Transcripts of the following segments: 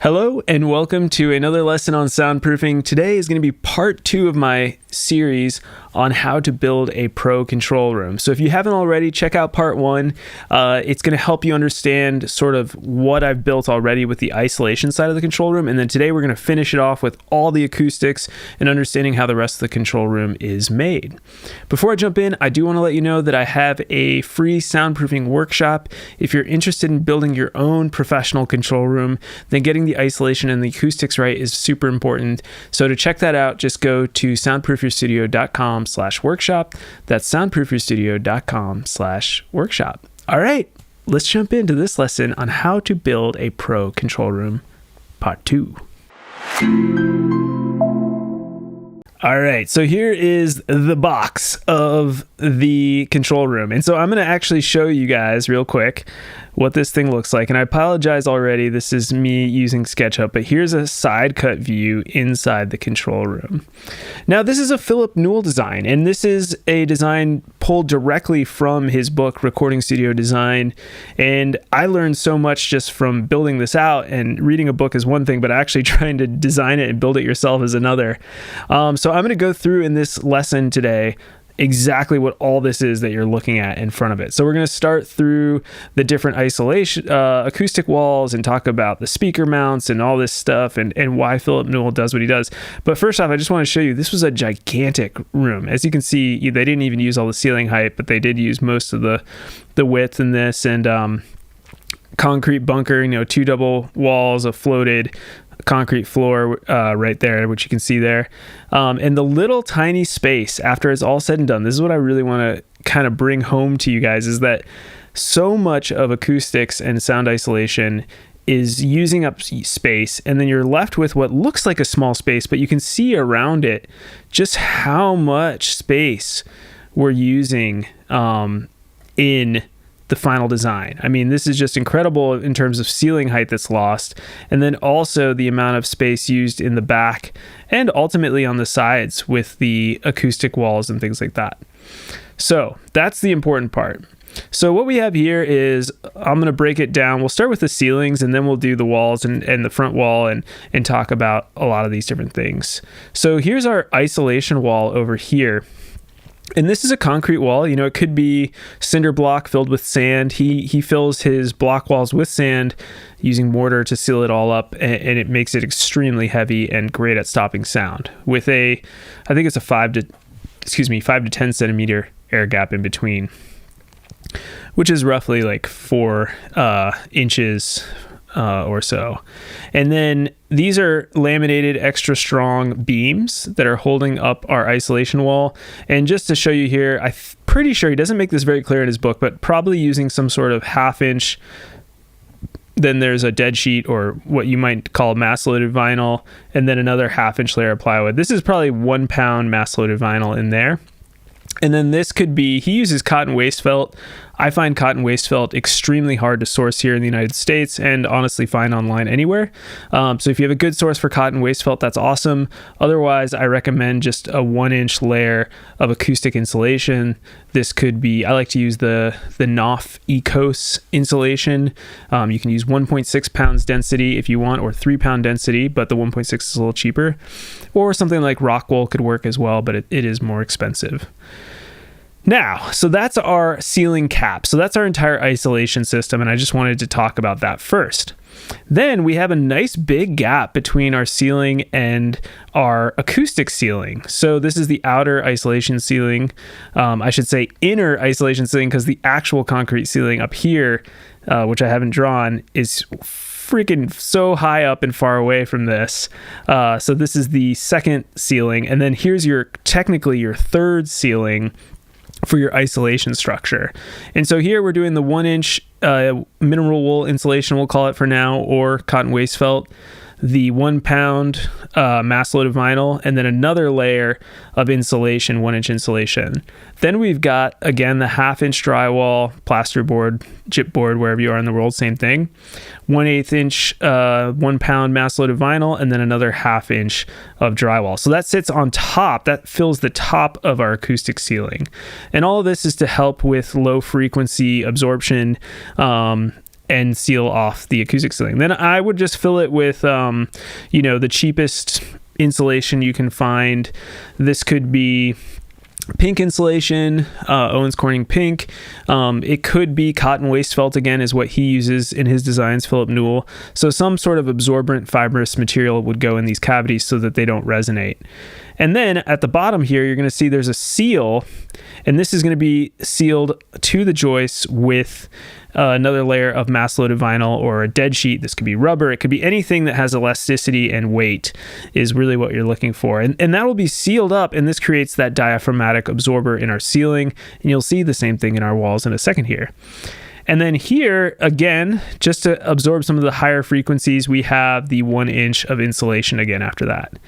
Hello and welcome to another lesson on soundproofing. Today is going to be part 2 of my series on how to build a pro control room. So if you haven't already, check out part 1. It's going to help you understand sort of what I've built already with the isolation side of the control room. And then today we're going to finish it off with all the acoustics and understanding how the rest of the control room is made. Before I jump in, I do want to let you know that I have a free soundproofing workshop. If you're interested in building your own professional control room, then getting the isolation and the acoustics right is super important. So to check that out, just go to soundproofyourstudio.com/workshop. That's soundproofyourstudio.com/workshop. All right, let's jump into this lesson on how to build a pro control room, part 2. All right, so here is the box of the control room. And so I'm going to actually show you guys real quick what this thing looks like. And I apologize already, this is me using SketchUp, but here's a side cut view inside the control room. Now, this is a Philip Newell design, and this is a design pulled directly from his book, Recording Studio Design. And I learned so much just from building this out, and reading a book is one thing, but actually trying to design it and build it yourself is another. So I'm going to go through in this lesson today exactly what all this is that you're looking at in front of it. So we're going to start through the different isolation acoustic walls and talk about the speaker mounts and all this stuff and why Philip Newell does what he does. But first off, I just want to show you, this was a gigantic room. As you can see, they didn't even use all the ceiling height, but they did use most of the width in this, and concrete bunker, 2 double walls of floated concrete floor right there, which you can see there. And the little tiny space after it's all said and done, this is what I really want to kind of bring home to you guys, is that so much of acoustics and sound isolation is using up space, and then you're left with what looks like a small space, but you can see around it just how much space we're using in the final design. I mean, this is just incredible in terms of ceiling height that's lost, and then also the amount of space used in the back and ultimately on the sides with the acoustic walls and things like that. So that's the important part. So what we have here is, I'm going to break it down. We'll start with the ceilings, and then we'll do the walls and the front wall and talk about a lot of these different things. So here's our isolation wall over here. And this is a concrete wall. It could be cinder block filled with sand. He fills his block walls with sand using mortar to seal it all up, and it makes it extremely heavy and great at stopping sound with I think it's a 5 to 10 centimeter air gap in between, which is roughly like 4 inches or so. And then these are laminated extra strong beams that are holding up our isolation wall. And just to show you here, I'm pretty sure he doesn't make this very clear in his book, but probably using some sort of 1/2 inch, then there's a dead sheet, or what you might call mass loaded vinyl, and then another 1/2 inch layer of plywood. This is probably 1 pound mass loaded vinyl in there. And then this could be, he uses cotton waste felt. I find cotton waste felt extremely hard to source here in the United States, and honestly find online anywhere. So if you have a good source for cotton waste felt, that's awesome. Otherwise, I recommend just a 1 inch layer of acoustic insulation. This could be, I like to use the Knopf Ecos insulation. You can use 1.6 pounds density if you want, or 3 pound density, but the 1.6 is a little cheaper. Or something like rock wool could work as well, but it is more expensive. Now, so that's our ceiling cap. So that's our entire isolation system, and I just wanted to talk about that first. Then we have a nice big gap between our ceiling and our acoustic ceiling. So this is the outer isolation ceiling. I should say inner isolation ceiling, because the actual concrete ceiling up here, which I haven't drawn, is freaking so high up and far away from this. So this is the second ceiling, and then here's technically your third ceiling for your isolation structure. And so here we're doing the 1 inch mineral wool insulation, we'll call it for now, or cotton waste felt, the 1 pound mass loaded vinyl, and then another layer of insulation, 1 inch insulation. Then we've got, again, the 1/2 inch drywall, plasterboard, chipboard, wherever you are in the world, same thing. 1/8 inch 1 pound mass loaded vinyl, and then another 1/2 inch of drywall. So that sits on top, that fills the top of our acoustic ceiling. And all of this is to help with low frequency absorption and seal off the acoustic ceiling. Then I would just fill it with, the cheapest insulation you can find. This could be pink insulation, Owens Corning pink. It could be cotton waste felt, again, is what he uses in his designs, Philip Newell. So some sort of absorbent fibrous material would go in these cavities so that they don't resonate. And then at the bottom here, you're going to see there's a seal, and this is going to be sealed to the joists with another layer of mass-loaded vinyl or a dead sheet. This could be rubber. It could be anything that has elasticity and weight is really what you're looking for. And that will be sealed up, and this creates that diaphragmatic absorber in our ceiling. And you'll see the same thing in our walls in a second here. And then here, again, just to absorb some of the higher frequencies, we have the 1 inch of insulation again after that.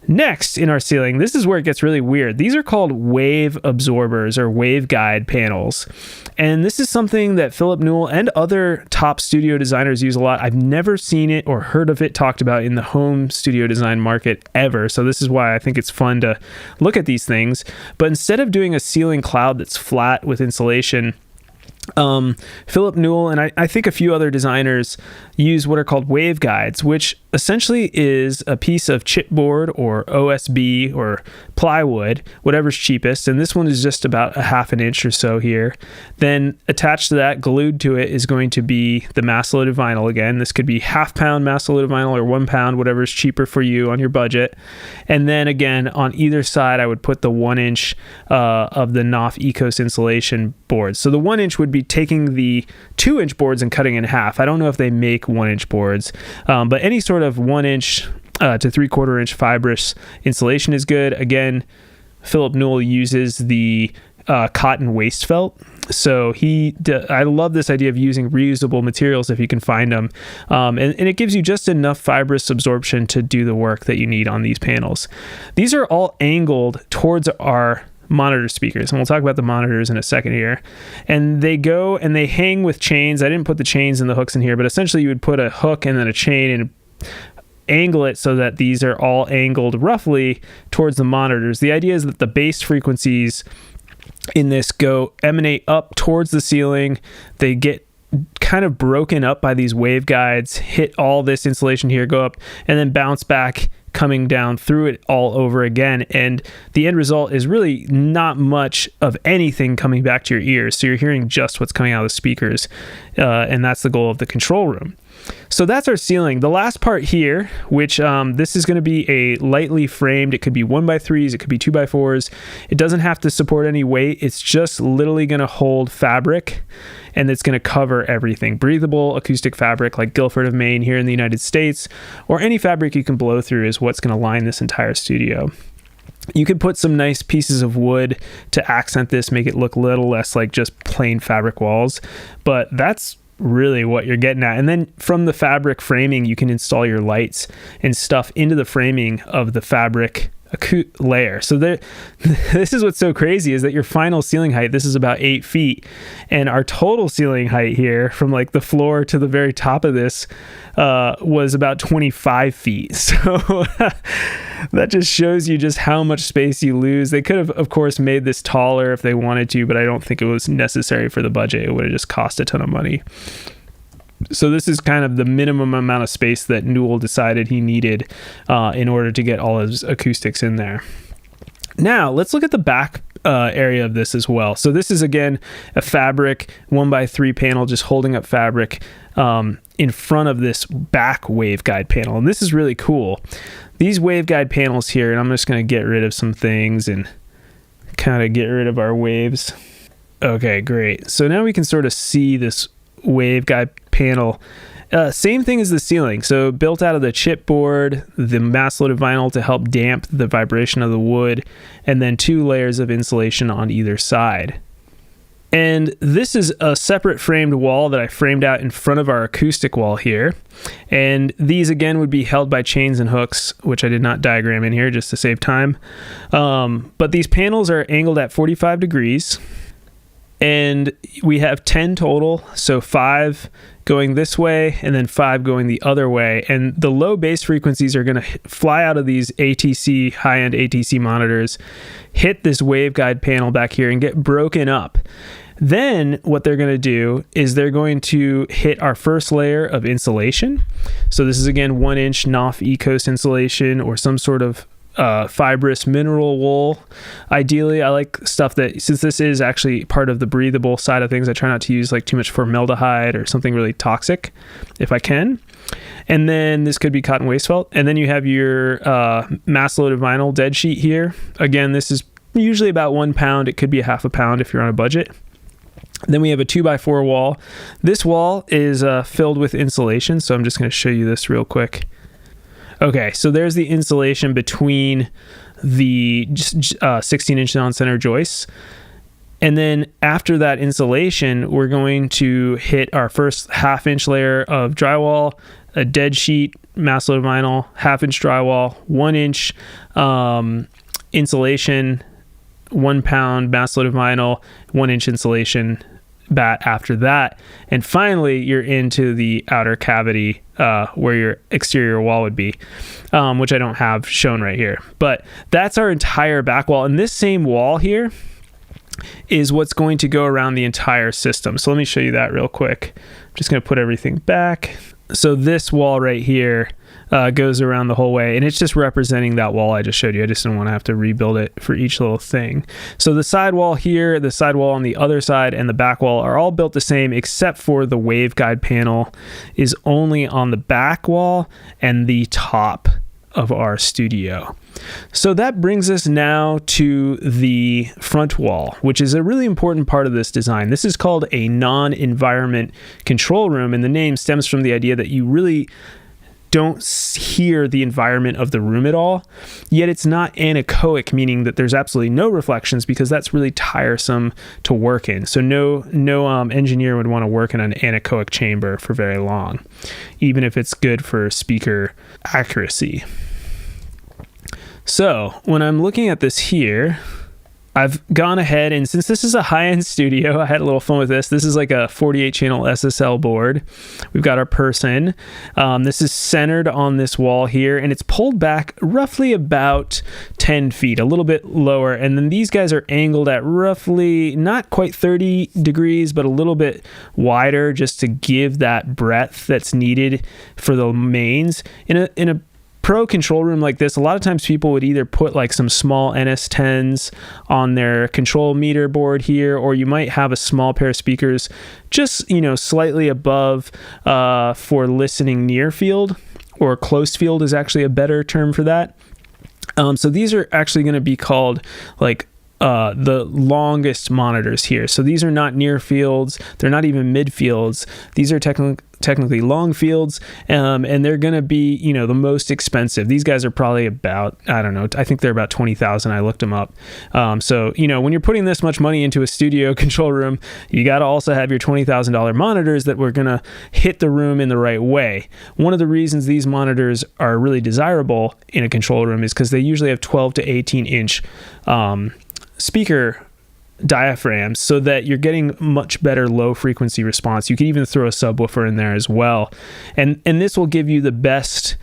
Next in our ceiling, this is where it gets really weird. These are called wave absorbers or waveguide panels. And this is something that Philip Newell and other top studio designers use a lot. I've never seen it or heard of it talked about in the home studio design market ever. So this is why I think it's fun to look at these things. But instead of doing a ceiling cloud that's flat with insulation, Philip Newell and I think a few other designers use what are called waveguides, which essentially is a piece of chipboard or OSB or plywood, whatever's cheapest. And this one is just about a 1/2 inch or so here. Then attached to that, glued to it, is going to be the mass-loaded vinyl again. This could be 1/2 pound mass-loaded vinyl or 1 pound, whatever's cheaper for you on your budget. And then again, on either side, I would put the 1 inch of the Knopf Ecos insulation boards. So the 1 inch would be taking the 2 inch boards and cutting in half. I don't know if they make 1 inch boards, but any sort of 1 inch to 3/4 inch fibrous insulation is good. Again, Philip Newell uses the cotton waste felt. So I love this idea of using reusable materials if you can find them. And it gives you just enough fibrous absorption to do the work that you need on these panels. These are all angled towards our monitor speakers, and we'll talk about the monitors in a second here. And they go and they hang with chains. I didn't put the chains and the hooks in here, but essentially you would put a hook and then a chain and angle it so that these are all angled roughly towards the monitors. The idea is that the bass frequencies in this emanate up towards the ceiling. They get kind of broken up by these waveguides, hit all this insulation here, go up, and then bounce back, coming down through it all over again. And the end result is really not much of anything coming back to your ears. So you're hearing just what's coming out of the speakers. And that's the goal of the control room. So that's our ceiling. The last part here, which this is going to be a lightly framed, it could be 1x3s, it could be 2x4s. It doesn't have to support any weight. It's just literally going to hold fabric, and it's going to cover everything. Breathable acoustic fabric like Guilford of Maine here in the United States, or any fabric you can blow through is what's going to line this entire studio. You could put some nice pieces of wood to accent this, make it look a little less like just plain fabric walls, but that's really what you're getting at. And then from the fabric framing, you can install your lights and stuff into the framing of the fabric layer. So this is what's so crazy is that your final ceiling height, this is about 8 feet, and our total ceiling height here from like the floor to the very top of this was about 25 feet. So that just shows you just how much space you lose. They could have, of course, made this taller if they wanted to, but I don't think it was necessary for the budget. It would have just cost a ton of money. So this is kind of the minimum amount of space that Newell decided he needed in order to get all his acoustics in there. Now, let's look at the back area of this as well. So this is, again, a fabric 1x3 panel just holding up fabric in front of this back waveguide panel. And this is really cool. These waveguide panels here, and I'm just going to get rid of some things and kind of get rid of our waves. Okay, great. So now we can sort of see this waveguide panel. Same thing as the ceiling. So built out of the chipboard, the mass-loaded vinyl to help damp the vibration of the wood, and then 2 layers of insulation on either side. And this is a separate framed wall that I framed out in front of our acoustic wall here. And these, again, would be held by chains and hooks, which I did not diagram in here just to save time. But these panels are angled at 45 degrees. And we have 10 total, so 5 going this way and then 5 going the other way. And the low bass frequencies are going to fly out of these ATC, high-end ATC monitors, hit this waveguide panel back here and get broken up. Then what they're going to do is they're going to hit our first layer of insulation. So this is again 1-inch Knopf E-Coast insulation or some sort of fibrous mineral wool. Ideally, I like stuff that, since this is actually part of the breathable side of things, I try not to use like too much formaldehyde or something really toxic if I can. And then this could be cotton waste felt. And then you have your mass loaded vinyl dead sheet here. Again, this is usually about 1 pound. It could be a half a pound if you're on a budget. Then we have a 2x4 wall. This wall is filled with insulation. So I'm just going to show you this real quick. Okay, so there's the insulation between the 16-inch non-center joists. And then after that insulation, we're going to hit our first 1/2-inch layer of drywall, a dead sheet, mass loaded vinyl, 1/2-inch drywall, 1-inch insulation, 1 pound mass loaded vinyl, 1-inch insulation bat after that. And finally, you're into the outer cavity where your exterior wall would be, which I don't have shown right here. But that's our entire back wall. And this same wall here is what's going to go around the entire system. So let me show you that real quick. I'm just going to put everything back. So this wall right here goes around the whole way, and it's just representing that wall I just showed you. I just didn't want to have to rebuild it for each little thing. So the side wall here, the side wall on the other side, and the back wall are all built the same, except for the waveguide panel is only on the back wall and the top of our studio. So that brings us now to the front wall, which is a really important part of this design. This is called a non-environment control room, and the name stems from the idea that you really don't hear the environment of the room at all, yet it's not anechoic, meaning that there's absolutely no reflections, because that's really tiresome to work in. So no engineer would want to work in an anechoic chamber for very long, even if it's good for speaker accuracy. So when I'm looking at this here, I've gone ahead, and since this is a high-end studio, I had a little fun with this. This is like a 48-channel SSL board. We've got our person. This is centered on this wall here, and it's pulled back roughly about 10 feet, a little bit lower. And then these guys are angled at roughly not quite 30 degrees, but a little bit wider, just to give that breadth that's needed for the mains. In a pro control room like this, a lot of times people would either put like some small NS10s on their control meter board here, or you might have a small pair of speakers just, slightly above for listening near field, or close field is actually a better term for that. So these are actually going to be called like the longest monitors here. So these are not near fields. They're not even mid fields. These are technically long fields, and they're going to be, the most expensive. These guys are probably about, I don't know, I think they're about 20,000. I looked them up. So, when you're putting this much money into a studio control room, you got to also have your $20,000 monitors that were going to hit the room in the right way. One of the reasons these monitors are really desirable in a control room is because they usually have 12 to 18 inch speaker diaphragms, so that you're getting much better low frequency response. You can even throw a subwoofer in there as well, and this will give you the best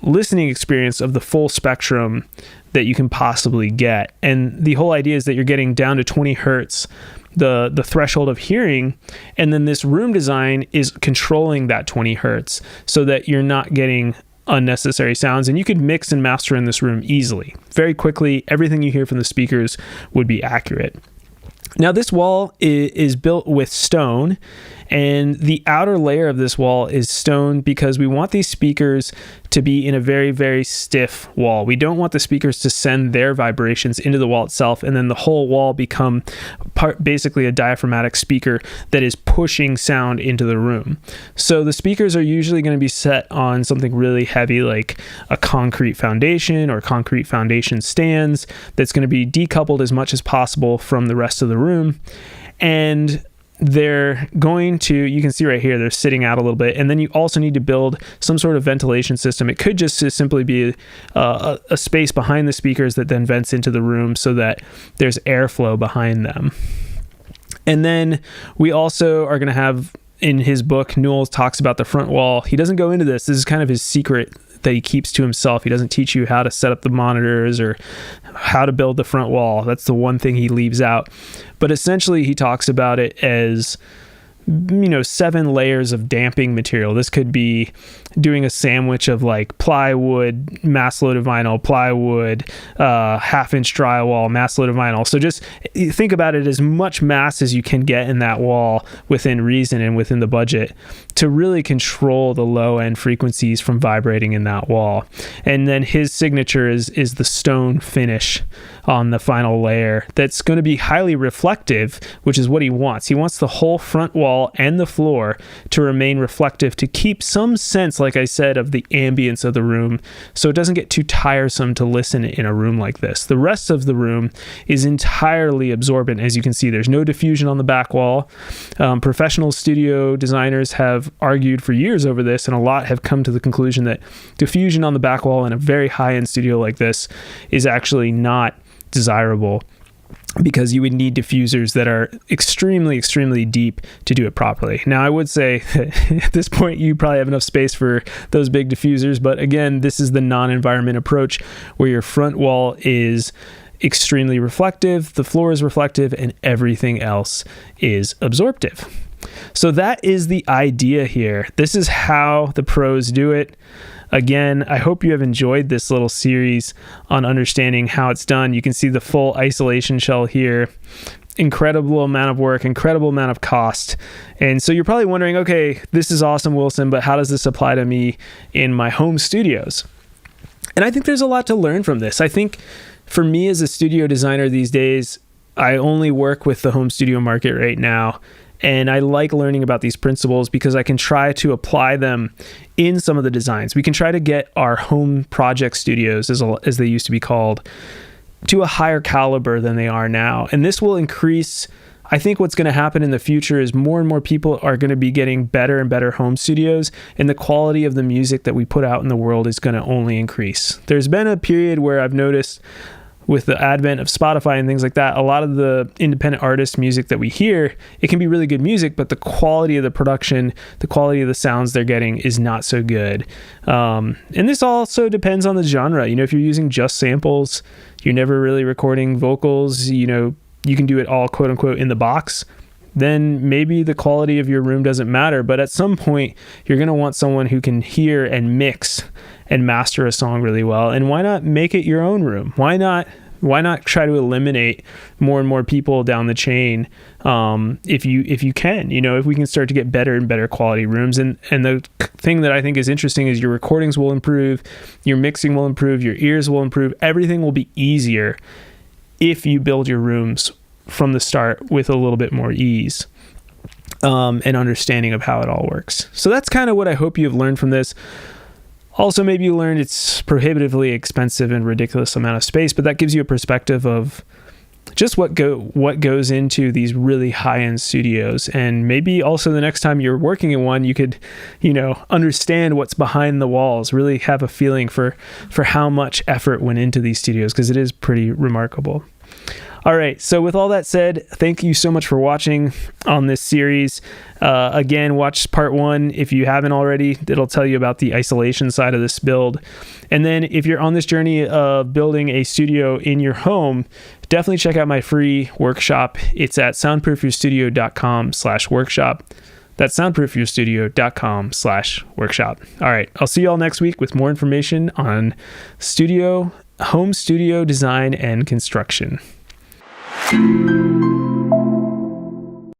listening experience of the full spectrum that you can possibly get. And the whole idea is that you're getting down to 20 hertz, the threshold of hearing, and then this room design is controlling that 20 hertz so that you're not getting unnecessary sounds, and you could mix and master in this room easily. Very quickly, everything you hear from the speakers would be accurate. Now, this wall is built with stone, and the outer layer of this wall is stone because we want these speakers to be in a very, very stiff wall. We don't want the speakers to send their vibrations into the wall itself, and then the whole wall become basically a diaphragmatic speaker that is pushing sound into the room. So the speakers are usually going to be set on something really heavy, like a concrete foundation or concrete foundation stands, that's going to be decoupled as much as possible from the rest of the room. And they're going to, you can see right here, they're sitting out a little bit. And then you also need to build some sort of ventilation system. It could just simply be a space behind the speakers that then vents into the room so that there's airflow behind them. And then we also are going to have, in his book, Newell talks about the front wall. He doesn't go into this. This is kind of his secret that he keeps to himself. He doesn't teach you how to set up the monitors or how to build the front wall. That's the one thing he leaves out. But essentially, he talks about it as 7 layers of damping material. This could be doing a sandwich of like plywood, mass load of vinyl, plywood, 1/2-inch drywall, mass load of vinyl. So just think about it as much mass as you can get in that wall within reason and within the budget to really control the low end frequencies from vibrating in that wall. And then his signature is the stone finish on the final layer that's going to be highly reflective, which is what he wants. He wants the whole front wall and the floor to remain reflective to keep some sense, like I said, of the ambience of the room so it doesn't get too tiresome to listen in a room like this. The rest of the room is entirely absorbent. As you can see, there's no diffusion on the back wall. Professional studio designers have argued for years over this, and a lot have come to the conclusion that diffusion on the back wall in a very high-end studio like this is actually not desirable, because you would need diffusers that are extremely, extremely deep to do it properly. Now, I would say at this point, you probably have enough space for those big diffusers, but again, this is the non-environment approach where your front wall is extremely reflective, the floor is reflective, and everything else is absorptive. So that is the idea here. This is how the pros do it. Again, I hope you have enjoyed this little series on understanding how it's done. You can see the full isolation shell here. Incredible amount of work, incredible amount of cost. And so you're probably wondering, okay, this is awesome, Wilson, but how does this apply to me in my home studios? And I think there's a lot to learn from this. I think for me as a studio designer these days, I only work with the home studio market right now. And I like learning about these principles because I can try to apply them in some of the designs. We can try to get our home project studios, as they used to be called, to a higher caliber than they are now. And this will increase. I think what's going to happen in the future is more and more people are going to be getting better and better home studios, and the quality of the music that we put out in the world is going to only increase. There's been a period where I've noticed with the advent of Spotify and things like that, a lot of the independent artist music that we hear, it can be really good music, but the quality of the production, the quality of the sounds they're getting is not so good. And this also depends on the genre. If you're using just samples, you're never really recording vocals, you can do it all quote unquote in the box, then maybe the quality of your room doesn't matter. But at some point, you're going to want someone who can hear and mix and master a song really well. And why not make it your own room? Why not try to eliminate more and more people down the chain if you can? If we can start to get better and better quality rooms. And the thing that I think is interesting is your recordings will improve, your mixing will improve, your ears will improve. Everything will be easier if you build your rooms from the start with a little bit more ease and understanding of how it all works. So that's kind of what I hope you've learned from this. Also, maybe you learned it's prohibitively expensive and ridiculous amount of space, but that gives you a perspective of just what goes into these really high-end studios. And maybe also the next time you're working in one, you could, understand what's behind the walls, really have a feeling for how much effort went into these studios, because it is pretty remarkable. All right, so with all that said, thank you so much for watching on this series. Again, watch part 1 if you haven't already. It'll tell you about the isolation side of this build. And then if you're on this journey of building a studio in your home, definitely check out my free workshop. It's at soundproofyourstudio.com/workshop. That's soundproofyourstudio.com/workshop. All right, I'll see you all next week with more information on home studio design and construction.